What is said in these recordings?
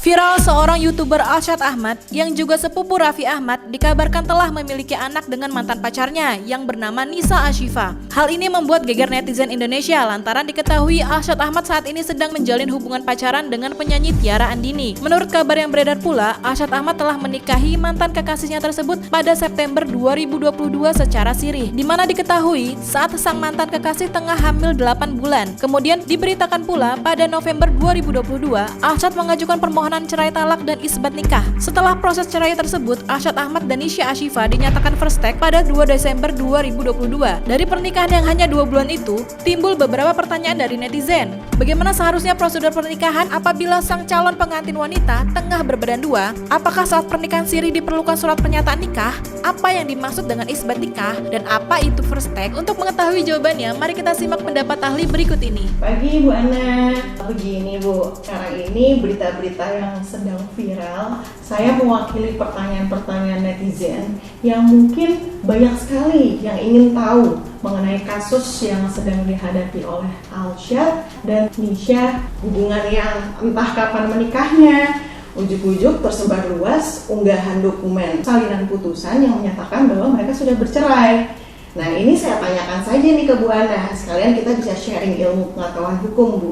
Viral seorang YouTuber Arsyad Ahmad yang juga sepupu Raffi Ahmad dikabarkan telah memiliki anak dengan mantan pacarnya yang bernama Nisa Ashifa. Hal ini membuat geger netizen Indonesia lantaran diketahui Arsyad Ahmad saat ini sedang menjalin hubungan pacaran dengan penyanyi Tiara Andini. Menurut kabar yang beredar pula, Arsyad Ahmad telah menikahi mantan kekasihnya tersebut pada September 2022 secara sirih, di mana diketahui saat sang mantan kekasih tengah hamil 8 bulan. Kemudian diberitakan pula pada November 2022, Arsyad mengajukan permohonan cerai talak dan isbat nikah. Setelah proses cerai tersebut, Arsyad Ahmad dan Nisa Ashifa dinyatakan first take pada 2 Desember 2022. Dari pernikahan yang hanya 2 bulan itu, timbul beberapa pertanyaan dari netizen. Bagaimana seharusnya prosedur pernikahan apabila sang calon pengantin wanita tengah berbadan dua? Apakah saat pernikahan siri diperlukan surat pernyataan nikah? Apa yang dimaksud dengan isbat nikah? Dan apa itu first take? Untuk mengetahui jawabannya, mari kita simak pendapat ahli berikut ini. Pagi Bu Ana. Begini Bu, sekarang ini berita-berita yang sedang viral, saya mewakili pertanyaan-pertanyaan netizen yang mungkin banyak sekali yang ingin tahu mengenai kasus yang sedang dihadapi oleh Arsyad dan Nisa, hubungan yang entah kapan menikahnya. Ujuk-ujuk tersebar luas unggahan dokumen salinan putusan yang menyatakan bahwa mereka sudah bercerai. Nah, ini saya tanyakan saja nih ke Bu Ana, sekalian kita bisa sharing ilmu pengetahuan hukum Bu.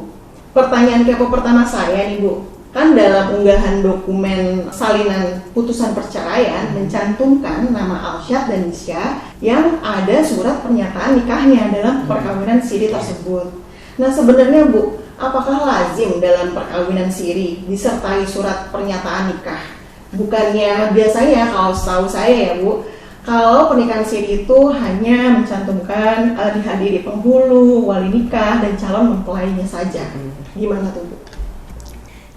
Pertanyaan kepo pertama saya nih Bu, kan dalam unggahan dokumen salinan putusan perceraian mencantumkan nama Arsyad dan Nisa yang ada surat pernyataan nikahnya dalam perkawinan siri tersebut. Nah, sebenarnya Bu, apakah lazim dalam perkawinan siri disertai surat pernyataan nikah? Bukannya biasanya kalau setahu saya ya Bu, kalau pernikahan siri itu hanya mencantumkan dihadiri penghulu, wali nikah, dan calon mempelainya saja. Gimana tuh Bu?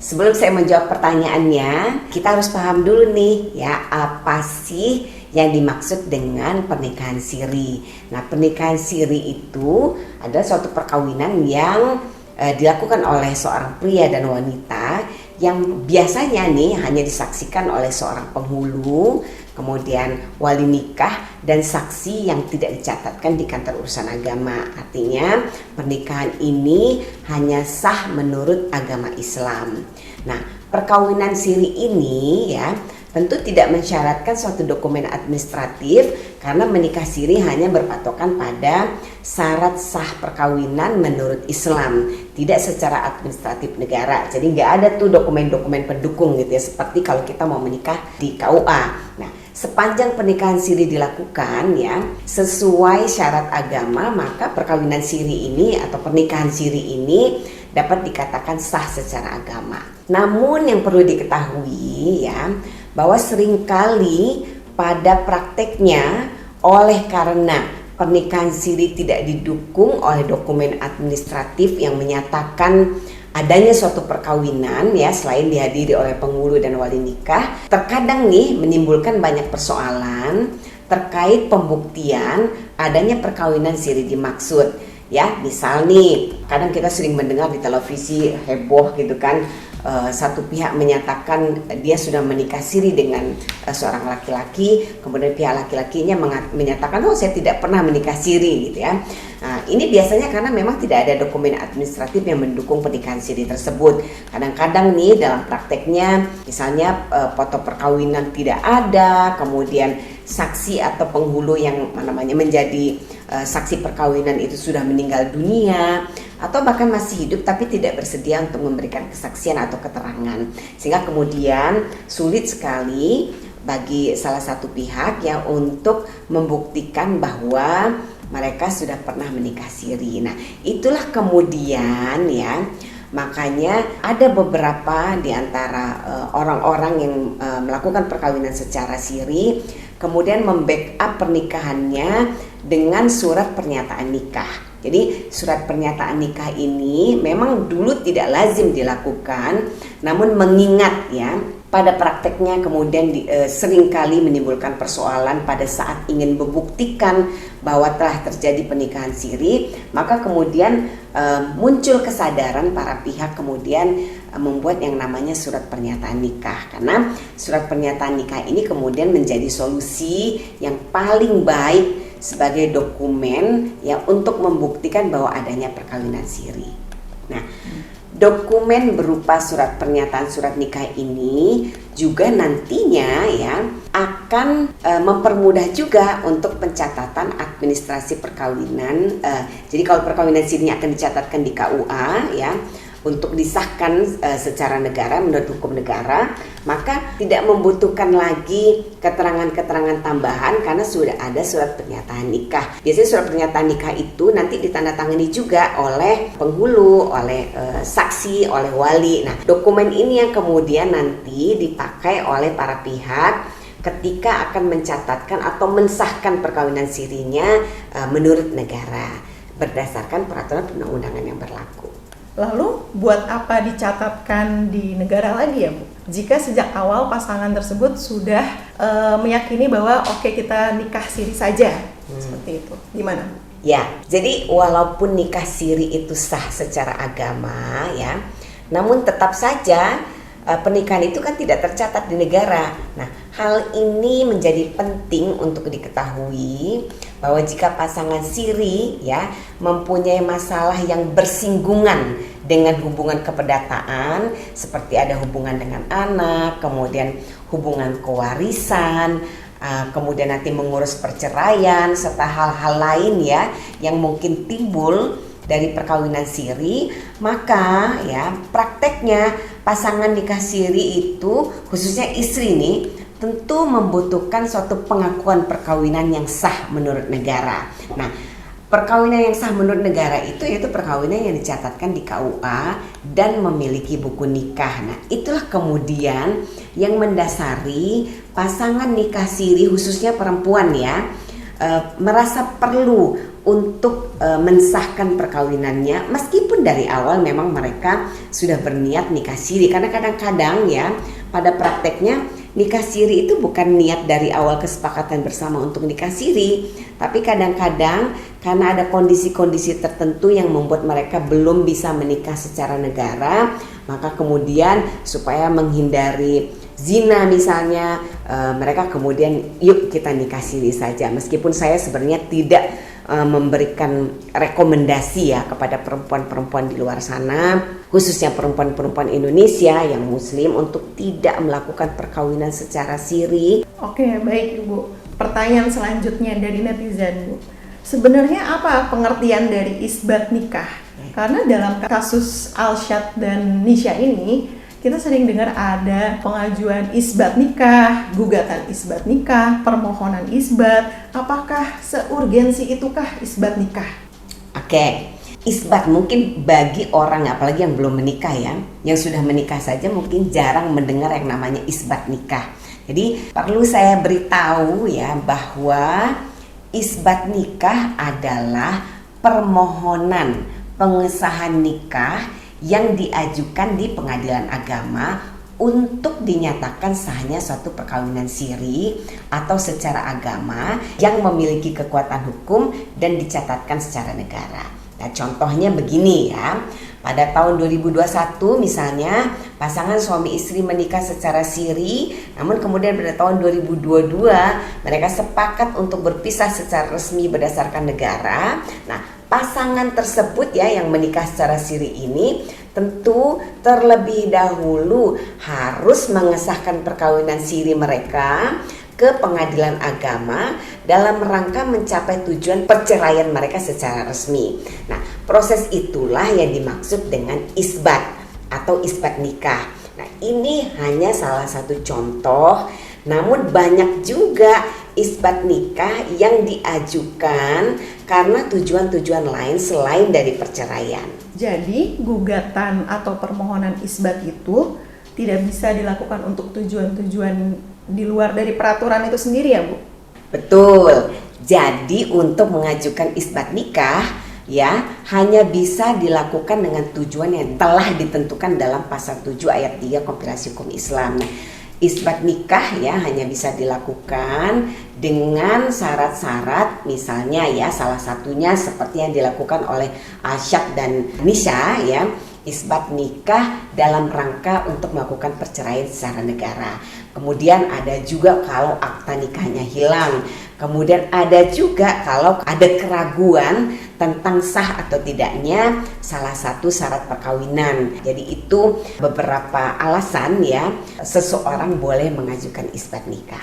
Sebelum saya menjawab pertanyaannya, kita harus paham dulu nih ya, apa sih yang dimaksud dengan pernikahan siri. Nah, pernikahan siri itu adalah suatu perkawinan yang dilakukan oleh seorang pria dan wanita yang biasanya nih hanya disaksikan oleh seorang penghulu, kemudian wali nikah dan saksi yang tidak dicatatkan di kantor urusan agama. Artinya pernikahan ini hanya sah menurut agama Islam. Nah, perkawinan siri ini ya tentu tidak mensyaratkan suatu dokumen administratif karena menikah siri hanya berpatokan pada syarat sah perkawinan menurut Islam, tidak secara administratif negara. Jadi nggak ada tuh dokumen-dokumen pendukung gitu ya, seperti kalau kita mau menikah di KUA. Nah, sepanjang pernikahan siri dilakukan ya sesuai syarat agama, maka perkawinan siri ini atau pernikahan siri ini dapat dikatakan sah secara agama. Namun yang perlu diketahui ya, bahwa seringkali pada prakteknya oleh karena pernikahan siri tidak didukung oleh dokumen administratif yang menyatakan adanya suatu perkawinan ya selain dihadiri oleh penghulu dan wali nikah, terkadang nih menimbulkan banyak persoalan terkait pembuktian adanya perkawinan siri dimaksud. Ya, misal nih, kadang kita sering mendengar di televisi heboh gitu kan, satu pihak menyatakan dia sudah menikah siri dengan seorang laki-laki, kemudian pihak laki-lakinya menyatakan oh saya tidak pernah menikah siri gitu ya. Nah, ini biasanya karena memang tidak ada dokumen administratif yang mendukung pernikahan siri tersebut. Kadang-kadang nih dalam prakteknya misalnya foto perkawinan tidak ada, kemudian saksi atau penghulu yang menjadi saksi perkawinan itu sudah meninggal dunia atau bahkan masih hidup tapi tidak bersedia untuk memberikan kesaksian atau keterangan, sehingga kemudian sulit sekali bagi salah satu pihak ya untuk membuktikan bahwa mereka sudah pernah menikah siri. Nah, itulah kemudian ya makanya ada beberapa di antara orang-orang yang melakukan perkawinan secara siri kemudian membackup pernikahannya dengan surat pernyataan nikah. Jadi surat pernyataan nikah ini memang dulu tidak lazim dilakukan, namun mengingat ya pada prakteknya kemudian seringkali menimbulkan persoalan pada saat ingin membuktikan bahwa telah terjadi pernikahan siri, maka kemudian muncul kesadaran para pihak kemudian membuat yang namanya surat pernyataan nikah, karena surat pernyataan nikah ini kemudian menjadi solusi yang paling baik sebagai dokumen ya untuk membuktikan bahwa adanya perkawinan siri. Nah, Dokumen berupa surat pernyataan surat nikah ini juga nantinya ya akan mempermudah juga untuk pencatatan administrasi perkawinan. Jadi kalau perkawinan sirinya akan dicatatkan di KUA ya, untuk disahkan secara negara menurut hukum negara, maka tidak membutuhkan lagi keterangan-keterangan tambahan karena sudah ada surat pernyataan nikah. Biasanya surat pernyataan nikah itu nanti ditandatangani juga oleh penghulu, oleh saksi, oleh wali. Nah, dokumen ini yang kemudian nanti dipakai oleh para pihak ketika akan mencatatkan atau mensahkan perkawinan sirinya menurut negara berdasarkan peraturan perundang-undangan yang berlaku. Lalu buat apa dicatatkan di negara lagi ya Bu? Jika sejak awal pasangan tersebut sudah meyakini bahwa oke, kita nikah siri saja, seperti itu, gimana? Ya, jadi walaupun nikah siri itu sah secara agama ya, namun tetap saja pernikahan itu kan tidak tercatat di negara. Nah, hal ini menjadi penting untuk diketahui bahwa jika pasangan siri ya mempunyai masalah yang bersinggungan dengan hubungan keperdataan, seperti ada hubungan dengan anak, kemudian hubungan kewarisan, kemudian nanti mengurus perceraian serta hal-hal lain ya yang mungkin timbul dari perkawinan siri, maka ya prakteknya pasangan nikah siri itu khususnya istri nih tentu membutuhkan suatu pengakuan perkawinan yang sah menurut negara. Nah, perkawinan yang sah menurut negara itu yaitu perkawinan yang dicatatkan di KUA dan memiliki buku nikah. Nah, itulah kemudian yang mendasari pasangan nikah siri khususnya perempuan ya merasa perlu untuk mensahkan perkawinannya meskipun dari awal memang mereka sudah berniat nikah siri, karena kadang-kadang ya pada prakteknya nikah siri itu bukan niat dari awal kesepakatan bersama untuk nikah siri, tapi kadang-kadang karena ada kondisi-kondisi tertentu yang membuat mereka belum bisa menikah secara negara, maka kemudian supaya menghindari zina misalnya, mereka kemudian yuk kita nikah siri saja. Meskipun saya sebenarnya tidak memberikan rekomendasi ya kepada perempuan-perempuan di luar sana, khususnya perempuan-perempuan Indonesia yang muslim, untuk tidak melakukan perkawinan secara siri. Oke, baik Ibu. Pertanyaan selanjutnya dari netizen, Bu. Sebenarnya apa pengertian dari isbat nikah? Karena dalam kasus Alshad dan Nisha ini, kita sering dengar ada pengajuan isbat nikah, gugatan isbat nikah, permohonan isbat. Apakah seurgensi itukah isbat nikah? Oke, isbat mungkin bagi orang apalagi yang belum menikah ya, yang sudah menikah saja mungkin jarang mendengar yang namanya isbat nikah. Jadi perlu saya beritahu ya bahwa isbat nikah adalah permohonan pengesahan nikah yang diajukan di pengadilan agama untuk dinyatakan sahnya suatu perkawinan siri atau secara agama yang memiliki kekuatan hukum dan dicatatkan secara negara. Nah, contohnya begini ya. Pada tahun 2021 misalnya pasangan suami istri menikah secara siri, namun kemudian pada tahun 2022 mereka sepakat untuk berpisah secara resmi berdasarkan negara. Nah, pasangan tersebut ya yang menikah secara siri ini tentu terlebih dahulu harus mengesahkan perkawinan siri mereka ke pengadilan agama dalam rangka mencapai tujuan perceraian mereka secara resmi. Nah, proses itulah yang dimaksud dengan isbat atau isbat nikah. Nah, ini hanya salah satu contoh, namun banyak juga isbat nikah yang diajukan karena tujuan-tujuan lain selain dari perceraian. Jadi, gugatan atau permohonan isbat itu tidak bisa dilakukan untuk tujuan-tujuan di luar dari peraturan itu sendiri ya Bu? Betul. Jadi untuk mengajukan isbat nikah ya hanya bisa dilakukan dengan tujuan yang telah ditentukan dalam pasal 7 ayat 3 Kompilasi Hukum Islam. Nah, isbat nikah ya hanya bisa dilakukan dengan syarat-syarat, misalnya ya salah satunya seperti yang dilakukan oleh Alshad dan Nisha ya, isbat nikah dalam rangka untuk melakukan perceraian secara negara. Kemudian ada juga kalau akta nikahnya hilang. Kemudian ada juga kalau ada keraguan tentang sah atau tidaknya salah satu syarat perkawinan. Jadi itu beberapa alasan ya seseorang boleh mengajukan isbat nikah.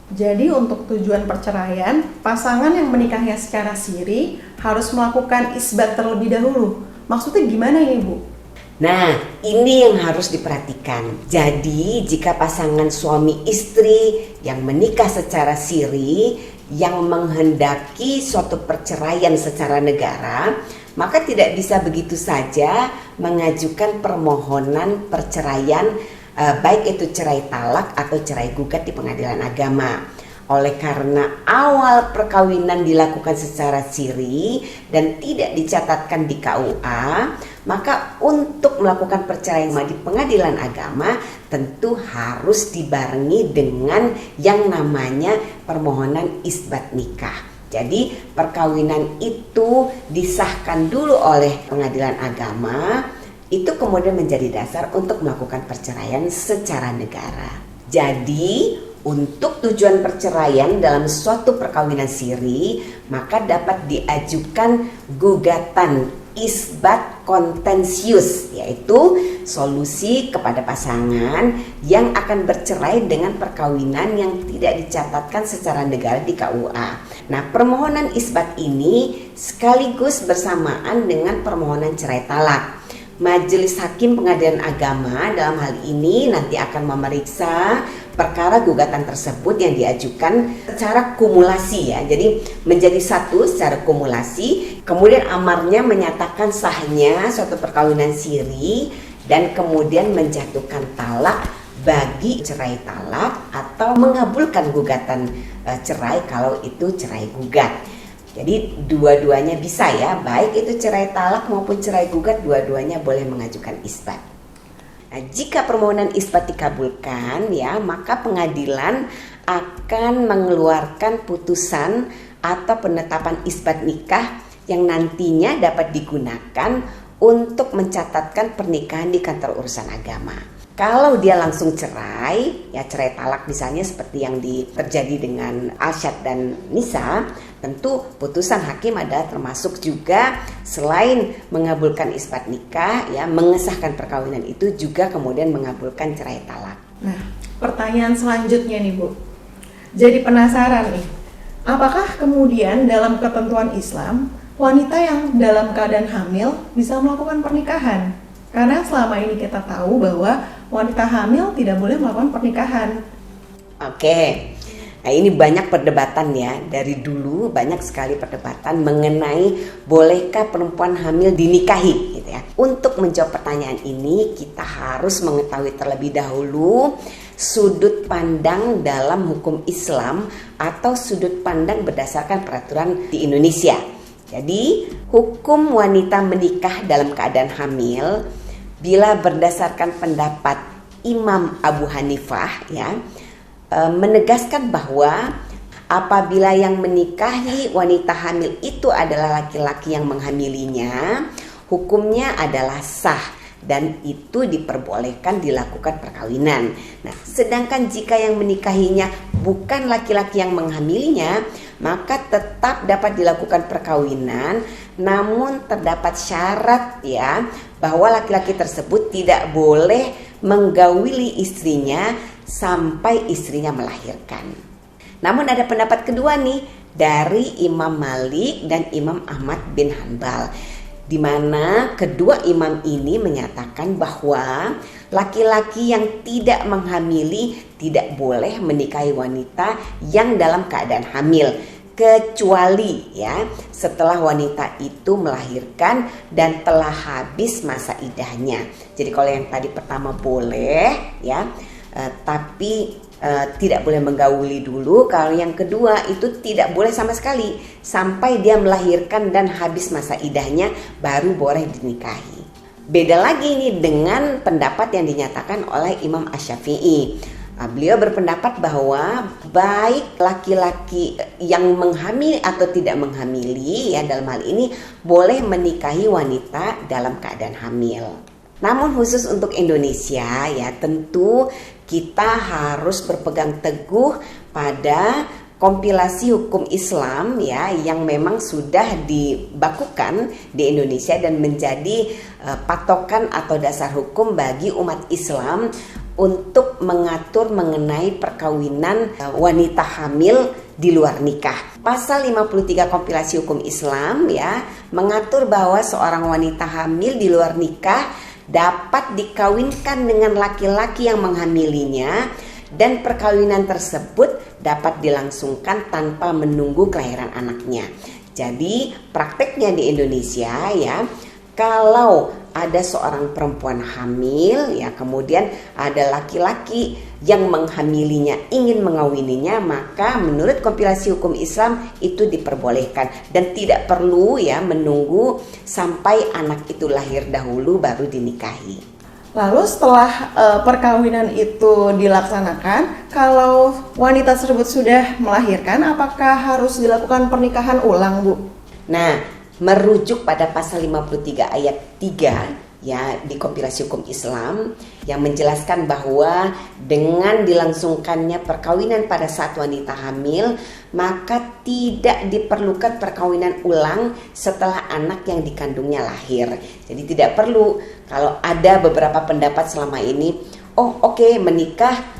Jadi untuk tujuan perceraian, pasangan yang menikahnya secara siri harus melakukan isbat terlebih dahulu. Maksudnya gimana ini, Bu? Nah, ini yang harus diperhatikan. Jadi, jika pasangan suami istri yang menikah secara siri, yang menghendaki suatu perceraian secara negara, maka tidak bisa begitu saja mengajukan permohonan perceraian, baik itu cerai talak atau cerai gugat di pengadilan agama. Oleh karena awal perkawinan dilakukan secara siri dan tidak dicatatkan di KUA, maka untuk melakukan perceraian di pengadilan agama tentu harus dibarengi dengan yang namanya permohonan isbat nikah. Jadi perkawinan itu disahkan dulu oleh pengadilan agama, itu kemudian menjadi dasar untuk melakukan perceraian secara negara. Jadi untuk tujuan perceraian dalam suatu perkawinan siri, maka dapat diajukan gugatan isbat kontensius, yaitu solusi kepada pasangan yang akan bercerai dengan perkawinan yang tidak dicatatkan secara negara di KUA. Nah, permohonan isbat ini sekaligus bersamaan dengan permohonan cerai talak. Majelis Hakim Pengadilan Agama dalam hal ini nanti akan memeriksa perkara gugatan tersebut yang diajukan secara kumulasi ya. Jadi menjadi satu secara kumulasi, kemudian amarnya menyatakan sahnya suatu perkawinan siri dan kemudian menjatuhkan talak bagi cerai talak atau mengabulkan gugatan cerai kalau itu cerai gugat. Jadi dua-duanya bisa ya, baik itu cerai talak maupun cerai gugat, dua-duanya boleh mengajukan isbat. Nah, jika permohonan isbat dikabulkan ya, maka pengadilan akan mengeluarkan putusan atau penetapan isbat nikah yang nantinya dapat digunakan untuk mencatatkan pernikahan di kantor urusan agama. Kalau dia langsung cerai, ya cerai talak misalnya seperti yang terjadi dengan Arsyad dan Nisa, tentu putusan hakim adalah termasuk juga selain mengabulkan isbat nikah, ya mengesahkan perkawinan itu juga kemudian mengabulkan cerai talak. Nah, pertanyaan selanjutnya nih Bu, jadi penasaran nih, apakah kemudian dalam ketentuan Islam wanita yang dalam keadaan hamil bisa melakukan pernikahan? Karena selama ini kita tahu bahwa wanita hamil tidak boleh melakukan pernikahan. Oke. Nah, ini banyak perdebatan ya, dari dulu banyak sekali perdebatan mengenai bolehkah perempuan hamil dinikahi gitu ya. Untuk menjawab pertanyaan ini kita harus mengetahui terlebih dahulu sudut pandang dalam hukum Islam atau sudut pandang berdasarkan peraturan di Indonesia. Jadi hukum wanita menikah dalam keadaan hamil bila berdasarkan pendapat Imam Abu Hanifah ya, menegaskan bahwa apabila yang menikahi wanita hamil itu adalah laki-laki yang menghamilinya, hukumnya adalah sah dan itu diperbolehkan dilakukan perkawinan. Nah, sedangkan jika yang menikahinya bukan laki-laki yang menghamilinya, maka tetap dapat dilakukan perkawinan, namun terdapat syarat ya bahwa laki-laki tersebut tidak boleh menggauli istrinya sampai istrinya melahirkan. Namun ada pendapat kedua nih dari Imam Malik dan Imam Ahmad bin Hanbal, di mana kedua imam ini menyatakan bahwa laki-laki yang tidak menghamili tidak boleh menikahi wanita yang dalam keadaan hamil, kecuali ya setelah wanita itu melahirkan dan telah habis masa idahnya. Jadi kalau yang tadi pertama boleh ya, tapi tidak boleh menggauli dulu. Kalau yang kedua itu tidak boleh sama sekali sampai dia melahirkan dan habis masa idahnya baru boleh dinikahi. Beda lagi nih dengan pendapat yang dinyatakan oleh Imam Asy-Syafi'i. Beliau berpendapat bahwa baik laki-laki yang menghamili atau tidak menghamili ya dalam hal ini boleh menikahi wanita dalam keadaan hamil. Namun khusus untuk Indonesia ya tentu kita harus berpegang teguh pada kompilasi hukum Islam ya yang memang sudah dibakukan di Indonesia dan menjadi patokan atau dasar hukum bagi umat Islam untuk mengatur mengenai perkawinan wanita hamil di luar nikah. Pasal 53 kompilasi hukum Islam ya mengatur bahwa seorang wanita hamil di luar nikah dapat dikawinkan dengan laki-laki yang menghamilinya dan perkawinan tersebut dapat dilangsungkan tanpa menunggu kelahiran anaknya. Jadi prakteknya di Indonesia ya, kalau ada seorang perempuan hamil ya kemudian ada laki-laki yang menghamilinya ingin mengawininya, maka menurut kompilasi hukum Islam itu diperbolehkan dan tidak perlu ya menunggu sampai anak itu lahir dahulu baru dinikahi. Lalu setelah perkawinan itu dilaksanakan, kalau wanita tersebut sudah melahirkan, apakah harus dilakukan pernikahan ulang, Bu? Nah, merujuk pada pasal 53 ayat 3 ya di kompilasi hukum Islam yang menjelaskan bahwa dengan dilangsungkannya perkawinan pada saat wanita hamil, maka tidak diperlukan perkawinan ulang setelah anak yang dikandungnya lahir. Jadi tidak perlu. Kalau ada beberapa pendapat selama ini, menikah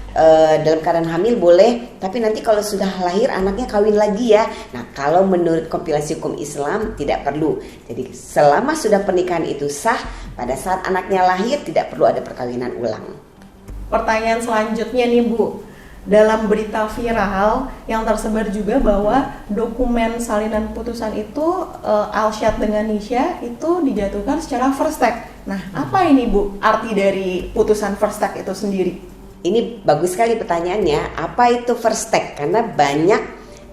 dalam keadaan hamil boleh, tapi nanti kalau sudah lahir anaknya kawin lagi ya. Nah, kalau menurut kompilasi hukum Islam tidak perlu. Jadi selama sudah pernikahan itu sah, pada saat anaknya lahir tidak perlu ada perkawinan ulang. Pertanyaan selanjutnya nih, Bu. Dalam berita viral yang tersebar juga bahwa dokumen salinan putusan itu Alsyad dengan Nisha itu dijatuhkan secara first take. Nah, apa ini, Bu, arti dari putusan first take itu sendiri? Ini bagus sekali pertanyaannya, apa itu first take? Karena banyak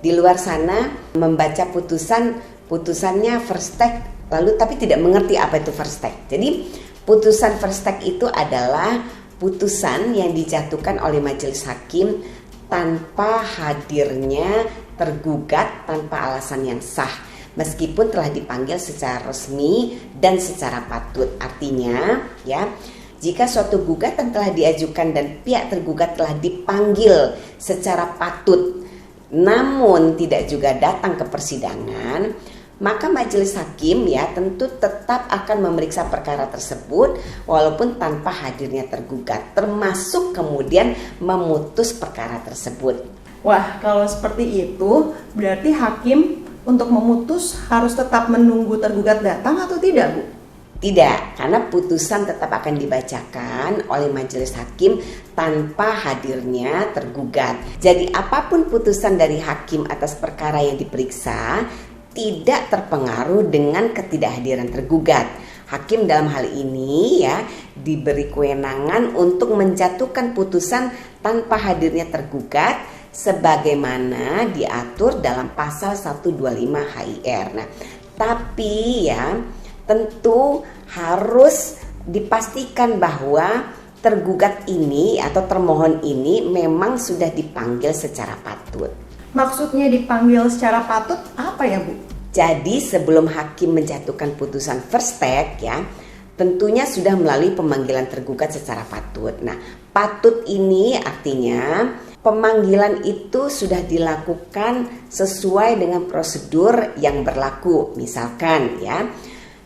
di luar sana membaca putusannya first take lalu tapi tidak mengerti apa itu first take. Jadi putusan first take itu adalah putusan yang dijatuhkan oleh majelis hakim tanpa hadirnya tergugat tanpa alasan yang sah, meskipun telah dipanggil secara resmi dan secara patut. Artinya ya, jika suatu gugatan telah diajukan dan pihak tergugat telah dipanggil secara patut namun tidak juga datang ke persidangan, maka majelis hakim ya tentu tetap akan memeriksa perkara tersebut walaupun tanpa hadirnya tergugat, termasuk kemudian memutus perkara tersebut. Wah, kalau seperti itu berarti hakim untuk memutus harus tetap menunggu tergugat datang atau tidak, Bu? Tidak, karena putusan tetap akan dibacakan oleh majelis hakim tanpa hadirnya tergugat. Jadi apapun putusan dari hakim atas perkara yang diperiksa tidak terpengaruh dengan ketidakhadiran tergugat. Hakim dalam hal ini ya diberi kewenangan untuk menjatuhkan putusan tanpa hadirnya tergugat sebagaimana diatur dalam pasal 125 HIR. Nah, tapi ya tentu harus dipastikan bahwa tergugat ini atau termohon ini memang sudah dipanggil secara patut. Maksudnya dipanggil secara patut apa ya, Bu? Jadi sebelum hakim menjatuhkan putusan first take ya, tentunya sudah melalui pemanggilan tergugat secara patut. Nah, patut ini artinya pemanggilan itu sudah dilakukan sesuai dengan prosedur yang berlaku. Misalkan ya,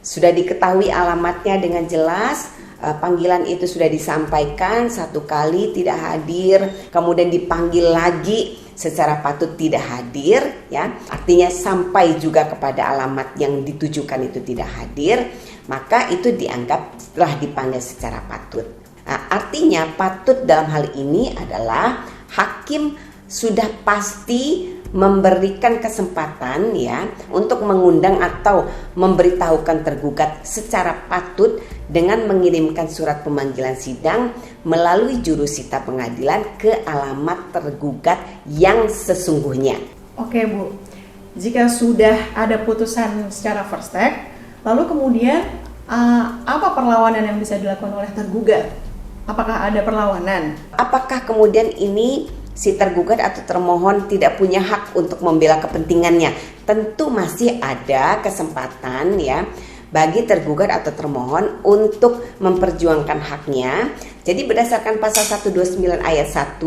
sudah diketahui alamatnya dengan jelas, panggilan itu sudah disampaikan satu kali tidak hadir, kemudian dipanggil lagi secara patut tidak hadir ya, artinya sampai juga kepada alamat yang ditujukan itu tidak hadir, maka itu dianggap telah dipanggil secara patut. Nah, artinya patut dalam hal ini adalah hakim sudah pasti memberikan kesempatan ya untuk mengundang atau memberitahukan tergugat secara patut dengan mengirimkan surat pemanggilan sidang melalui jurusita pengadilan ke alamat tergugat yang sesungguhnya. Oke, Bu. Jika sudah ada putusan secara first take, lalu kemudian apa perlawanan yang bisa dilakukan oleh tergugat? Apakah ada perlawanan? Apakah kemudian ini si tergugat atau termohon tidak punya hak untuk membela kepentingannya? Tentu masih ada kesempatan ya bagi tergugat atau termohon untuk memperjuangkan haknya. Jadi berdasarkan pasal 129 ayat 1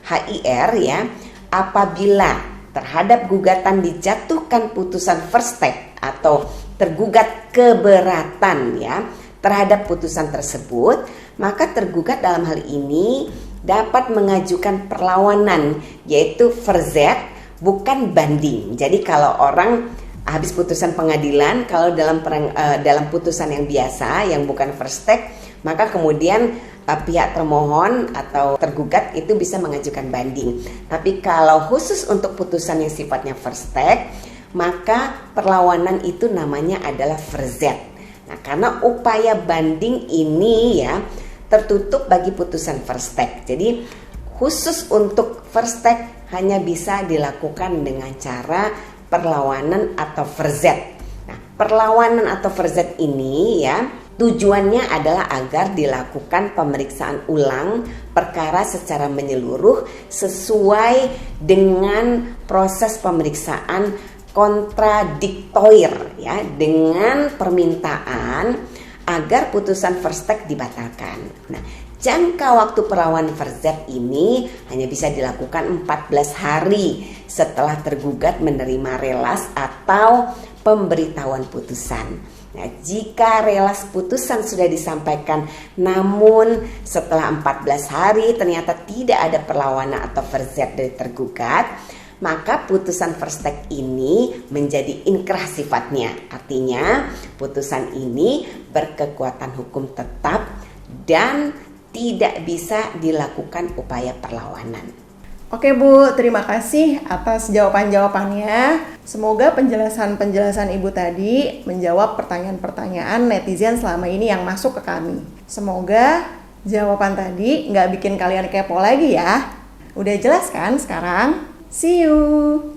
HIR ya, apabila terhadap gugatan dijatuhkan putusan first take atau tergugat keberatan ya terhadap putusan tersebut, maka tergugat dalam hal ini dapat mengajukan perlawanan yaitu verzet, bukan banding. Jadi kalau orang habis putusan pengadilan, kalau dalam putusan yang biasa yang bukan first take, maka kemudian pihak termohon atau tergugat itu bisa mengajukan banding. Tapi kalau khusus untuk putusan yang sifatnya first take, maka perlawanan itu namanya adalah verzet. Nah, karena upaya banding ini ya tertutup bagi putusan first take. Jadi khusus untuk first take hanya bisa dilakukan dengan cara perlawanan atau verzet. Nah, perlawanan atau verzet ini ya tujuannya adalah agar dilakukan pemeriksaan ulang perkara secara menyeluruh sesuai dengan proses pemeriksaan kontradiktoir ya, dengan permintaan agar putusan first take dibatalkan. Nah, jangka waktu perlawanan verzet ini hanya bisa dilakukan 14 hari setelah tergugat menerima relas atau pemberitahuan putusan. Nah, jika relas putusan sudah disampaikan namun setelah 14 hari ternyata tidak ada perlawanan atau verzet dari tergugat, maka putusan first take ini menjadi inkrah sifatnya. Artinya putusan ini berkekuatan hukum tetap dan tidak bisa dilakukan upaya perlawanan. Oke Bu, terima kasih atas jawaban-jawabannya. Semoga penjelasan-penjelasan Ibu tadi menjawab pertanyaan-pertanyaan netizen selama ini yang masuk ke kami. Semoga jawaban tadi nggak bikin kalian kepo lagi ya. Udah jelas kan sekarang? See you!